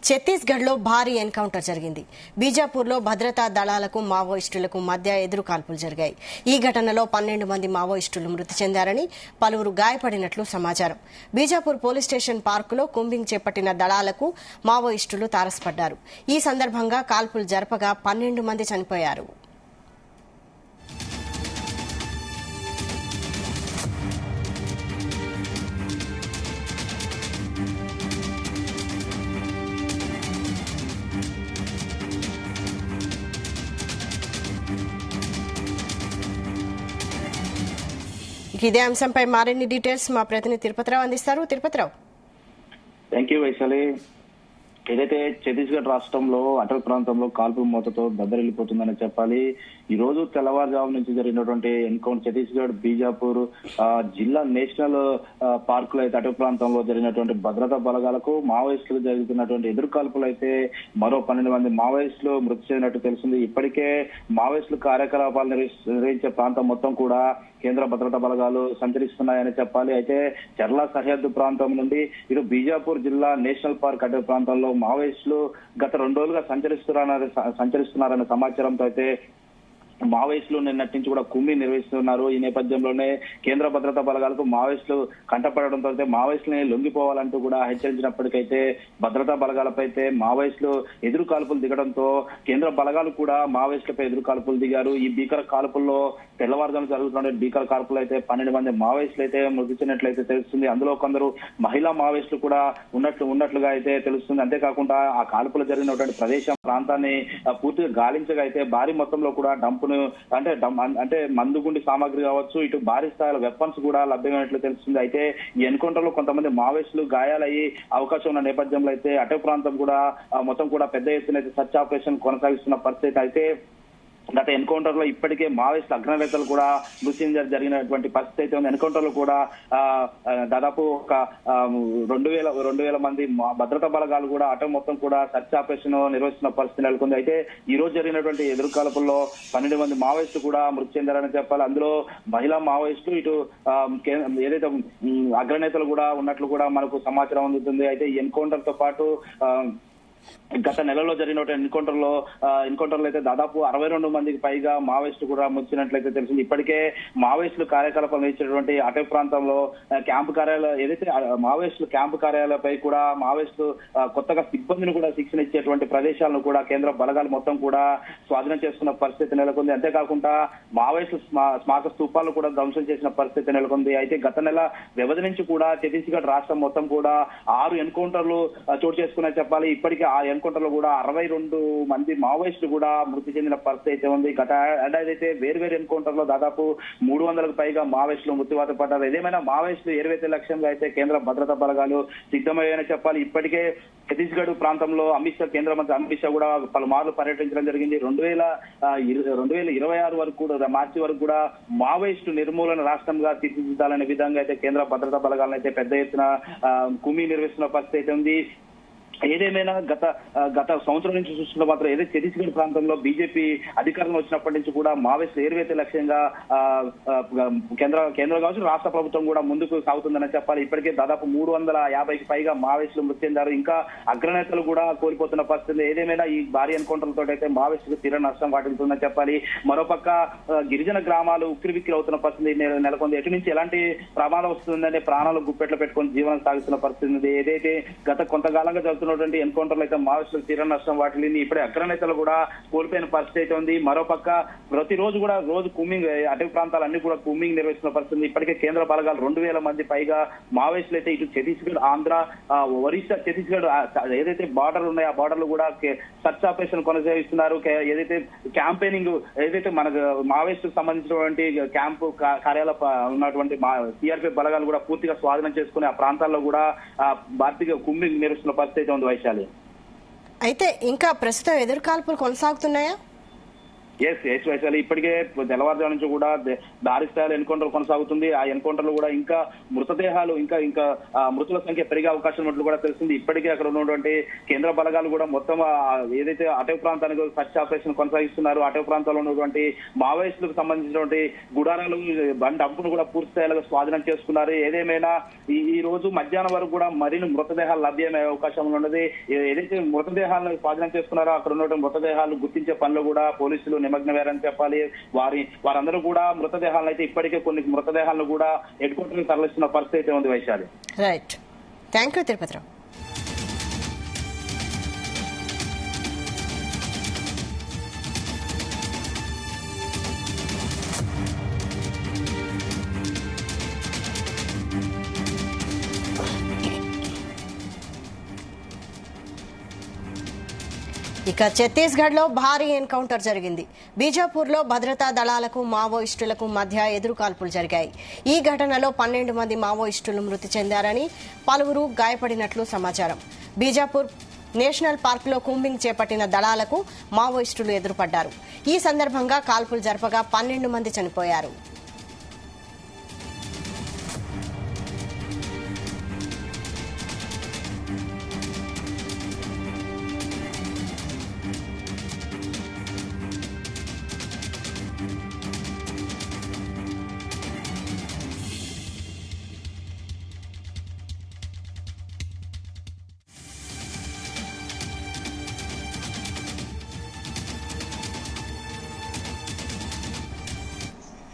ఛత్తీస్గఢ్లో భారీ ఎన్కౌంటర్ జరిగింది. బీజాపూర్లో భద్రతా దళాలకు మావోయిస్టులకు మధ్య ఎదురుకాల్పులు జరిగాయి. ఈ ఘటనలో 12 మంది మావోయిస్టులు మృతి చెందారని, పలువురు గాయపడినట్లు సమాచారం. బీజాపూర్ పోలీస్ స్టేషన్ పార్కులో కూంబింగ్ చేపట్టిన దళాలకు మావోయిస్టులు తారసపడ్డారు. ఈ సందర్భంగా కాల్పులు జరపగా 12 మంది చనిపోయారు. ఇదే అంశంపై మరిన్ని డీటెయిల్స్ మా ప్రతినిధి తిరుపతిరావు అందిస్తారు. తిరుపతిరావు. Thank you Vaishali. ఏదైతే ఛత్తీస్గఢ్ రాష్ట్రంలో అటల్ ప్రాంతంలో కాల్పు మూతతో దద్దరిల్లిపోతుందని చెప్పాలి. ఈ రోజు తెల్లవారుజాము నుంచి జరిగినటువంటి ఎన్కౌంటర్ ఛత్తీస్గఢ్ బీజాపూర్ జిల్లా నేషనల్ పార్క్ లో అయితే అటల్ ప్రాంతంలో జరిగినటువంటి భద్రతా బలగాలకు మావోయిస్టులకు జరుగుతున్నటువంటి ఎదురుకాల్పులు అయితే మరో 12 మంది మావోయిస్టులు మృతి చెందినట్టు తెలిసింది. ఇప్పటికే మావోయిస్టులు కార్యకలాపాలు నిర్వహించే ప్రాంతం మొత్తం కూడా కేంద్ర భద్రతా బలగాలు సంచరిస్తున్నాయని చెప్పాలి. అయితే చర్ల సరిహద్దు ప్రాంతం నుండి ఇటు బీజాపూర్ జిల్లా నేషనల్ పార్క్ అటవీ ప్రాంతంలో మావోయిస్టులు గత 2 రోజులుగా సంచరిస్తున్నారనే సమాచారంతో అయితే మావోయిస్టులు నిన్నటి నుంచి కూడా కుమ్మి నిర్వహిస్తున్నారు. ఈ నేపథ్యంలోనే కేంద్ర భద్రతా బలగాలకు మావోయిస్టులు కంటపడడంతో అయితే మావోయిస్టులని లొంగిపోవాలంటూ కూడా హెచ్చరించినప్పటికైతే భద్రతా బలగాలపై అయితే మావోయిస్టులు ఎదురు కాల్పులు దిగడంతో కేంద్ర బలగాలు కూడా మావోయిస్టులపై ఎదురు కాల్పులు దిగారు. ఈ భీకర కాల్పుల్లో తెల్లవారుజాము జరుగుతున్న భీకర కాల్పులు అయితే 12 మంది మావోయిస్టులు అయితే మృతి చెందినట్లయితే తెలుస్తుంది. అందులో కొందరు మహిళా మావోయిస్టులు కూడా ఉన్నట్లుగా అయితే తెలుస్తుంది. అంతేకాకుండా ఆ కాల్పులు జరిగినటువంటి ప్రదేశం ప్రాంతాన్ని పూర్తిగా గాలించగా అయితే భారీ మొత్తంలో కూడా డంపు అంటే మందుగుండి సామాగ్రి కావచ్చు, ఇటు భారీ స్థాయిలో వెపన్స్ కూడా లభ్యమైనట్లు తెలుస్తుంది. అయితే ఈ ఎన్కౌంటర్ లో కొంతమంది మావోయిస్టులు గాయాలయ్యే అవకాశం ఉన్న నేపథ్యంలో అయితే అటవీ ప్రాంతం కూడా మొత్తం కూడా పెద్ద ఎత్తున సర్చ్ ఆపరేషన్ కొనసాగిస్తున్న పరిస్థితి. అయితే గత ఎన్కౌంటర్ లో ఇప్పటికే మావోయిస్టు అగ్రనేతలు కూడా మృతి జరిగినటువంటి పరిస్థితి అయితే ఉంది. ఎన్కౌంటర్ లో కూడా దాదాపు ఒక 2,000 మంది భద్రతా బలగాలు కూడా అటవీ మొత్తం కూడా సర్చ్ ఆపరేషన్ నిర్వహిస్తున్న పరిస్థితి నెలకొంది. అయితే ఈ రోజు జరిగినటువంటి ఎదురుకాల్పుల్లో 12 మంది మావోయిస్టులు కూడా మృతి చెందారని చెప్పాలి. అందులో మహిళా మావోయిస్టులు ఇటు ఏదైతే అగ్రనేతలు కూడా ఉన్నట్లు కూడా మనకు సమాచారం అందుతుంది. అయితే ఈ ఎన్కౌంటర్ తో పాటు గత నెలలో జరిగిన ఎన్కౌంటర్ లో అయితే దాదాపు 62 మందికి పైగా మావోయిస్టులు కూడా మృతినట్లయితే తెలిసింది. ఇప్పటికే మావోయిస్టులు కార్యకలాపాలు నిర్వహించినటువంటి అటవీ ప్రాంతంలో క్యాంపు కార్యాలయాలు ఏదైతే మావోయిస్టులు క్యాంపు కార్యాలయాలపై కూడా మావోయిస్టులు కొత్తగా సిబ్బందిని కూడా శిక్షణ ఇచ్చేటువంటి ప్రదేశాలను కూడా కేంద్ర బలగాలు మొత్తం కూడా స్వాధీనం చేసుకున్న పరిస్థితి నెలకొంది. అంతేకాకుండా మావోయిస్టులు స్మారక స్తూపాలను కూడా ధ్వంసం చేసిన పరిస్థితి నెలకొంది. అయితే గత నెల వ్యవధి నుంచి కూడా ఛత్తీస్గఢ్ రాష్ట్రం మొత్తం కూడా 6 ఎన్కౌంటర్లు చోటు చేసుకున్నా చెప్పాలి. ఇప్పటికే ఆ ఎన్కౌంటర్ లో కూడా 62 మంది మావోయిస్టులు కూడా మృతి చెందిన పరిస్థితి అయితే ఉంది. గత ఏడాది అయితే వేర్వేరు ఎన్కౌంటర్ లో దాదాపు 300కు పైగా మావోయిస్టులు మృత్యువాత పడ్డారు. ఏదేమైనా మావోయిస్టులు ఏర్వేత లక్ష్యంగా అయితే కేంద్ర భద్రతా బలగాలు సిద్ధమయ్యాయని చెప్పాలి. ఇప్పటికే ఛత్తీస్గఢ్ ప్రాంతంలో కేంద్ర మంత్రి అమిత్ షా కూడా పలుమార్లు పర్యటించడం జరిగింది. 2026 వరకు కూడా మార్చి వరకు కూడా మావోయిస్టు నిర్మూలన రాష్ట్రంగా తీర్చిదిద్దాలనే విధంగా అయితే కేంద్ర భద్రతా బలగాలను అయితే పెద్ద ఎత్తున కుమ్మి నిర్వహిస్తున్న పరిస్థితి అయితే ఉంది. ఏదేమైనా గత సంవత్సరం నుంచి చూస్తున్న మాత్రం ఏదైతే ఛత్తీస్గఢ్ ప్రాంతంలో బీజేపీ అధికారంలో వచ్చినప్పటి నుంచి కూడా మావోయిస్టులు ఏర్వేత లక్ష్యంగా కేంద్రం కావచ్చు రాష్ట్ర ప్రభుత్వం కూడా ముందుకు సాగుతుందని చెప్పాలి. ఇప్పటికే దాదాపు 350కి పైగా మావోయిస్టులు మృతి చెందారు. ఇంకా అగ్రనేతలు కూడా కోల్పోతున్న పరిస్థితి. ఏదేమైనా ఈ భారీ ఎన్కౌంటర్లతో అయితే మావోయిస్టులకు తీవ్ర నష్టం వాటిల్తుందని చెప్పాలి. మరోపక్క గిరిజన గ్రామాలు ఉక్కిరిబిక్కిరి అవుతున్న పరిస్థితి నెలకొంది. ఎటు నుంచి ఎలాంటి ప్రమాదం వస్తుందనే ప్రాణాలు గుప్పెట్లో పెట్టుకుని జీవనం సాగిస్తున్న పరిస్థితి ఉంది. ఏదైతే గత కొంతకాలంగా జరుగుతున్న ఎన్కౌంటర్లు అయితే మావోయిస్టులకు తీవ్ర నష్టం వాటిల్లింది. ఇప్పుడే అగ్రనేతలు కూడా కోల్పోయిన పరిస్థితి అయితే ఉంది. మరోపక్క ప్రతిరోజు కూడా కుమ్మింగ్ అటవీ ప్రాంతాలన్నీ కూడా కుమ్మింగ్ నిర్వహిస్తున్న పరిస్థితి. ఇప్పటికే కేంద్ర బలగాలు 2,000 మంది పైగా మావోయిస్టులు అయితే ఇటు ఛత్తీస్గఢ్, ఆంధ్ర, ఒరిస్సా, ఛత్తీస్గఢ్ ఏదైతే బార్డర్ ఉన్నాయో ఆ బార్డర్లు కూడా సర్చ్ ఆపరేషన్ కొనసాగిస్తున్నారు. ఏదైతే క్యాంపెయినింగ్ ఏదైతే మనకు మావోయిస్టుకు సంబంధించినటువంటి క్యాంపు కార్యాలయ ఉన్నటువంటి సిఆర్పీఎఫ్ బలగాలు కూడా పూర్తిగా స్వాధీనం చేసుకుని ఆ ప్రాంతాల్లో కూడా భారతీయ కుమ్మింగ్ నిర్వహిస్తున్న పరిస్థితి ఉంది వైశాలి. అయితే ఇంకా ప్రస్తుతం ఎదురుకాల్పులు కొనసాగుతున్నాయా? ఎస్ వైశాలి, ఇప్పటికే తెల్లవారుజాము నుంచి కూడా భారీ స్థాయిలో ఎన్కౌంటర్ కొనసాగుతుంది. ఆ ఎన్కౌంటర్ లో కూడా ఇంకా మృతదేహాలు ఇంకా మృతుల సంఖ్య పెరిగే అవకాశం ఉన్నట్లు కూడా తెలిసింది. ఇప్పటికే అక్కడ ఉన్నటువంటి కేంద్ర బలగాలు కూడా మొత్తం ఏదైతే అటవీ ప్రాంతానికి సర్చ్ ఆపరేషన్ కొనసాగిస్తున్నారు, అటవీ ప్రాంతాల్లో ఉన్నటువంటి మావోయిస్టులకు సంబంధించినటువంటి గుడారాలు డంపును కూడా పూర్తి స్థాయిలో స్వాధీనం చేసుకున్నారు. ఏదేమైనా ఈ రోజు మధ్యాహ్నం వరకు కూడా మరిన్ని మృతదేహాలు లభ్యమయ్యే అవకాశం ఉన్నది. ఏదైతే మృతదేహాలను స్వాధీనం చేసుకున్నారో అక్కడ ఉన్నటువంటి మృతదేహాలు గుర్తించే పనిలో కూడా పోలీసులు నిమగ్నమయ్యారని చెప్పాలి. వారందరూ కూడా మృతదేహాలను అయితే ఇప్పటికే కొన్ని మృతదేహాలను కూడా హెడ్ క్వార్టర్ తరలిస్తున్న పరిస్థితి ఉంది Vaishali. Right, thank you Tirupathirao. ఇక ఛత్తీస్గఢ్ లో భారీ ఎన్కౌంటర్ జరిగింది. బీజాపూర్ లో భద్రతా దళాలకు మావోయిస్టులకు మధ్య ఎదురుకాల్పులు జరిగాయి. ఈ ఘటనలో 12 మంది మావోయిస్టులు మృతి చెందారని, పలువురు గాయపడినట్లు సమాచారం. బీజాపూర్ నేషనల్ పార్క్ లో కూంబింగ్ చేపట్టిన దళాలకు మావోయిస్టులు ఎదురుపడ్డారు. ఈ సందర్భంగా కాల్పులు జరపగా 12 మంది చనిపోయారు.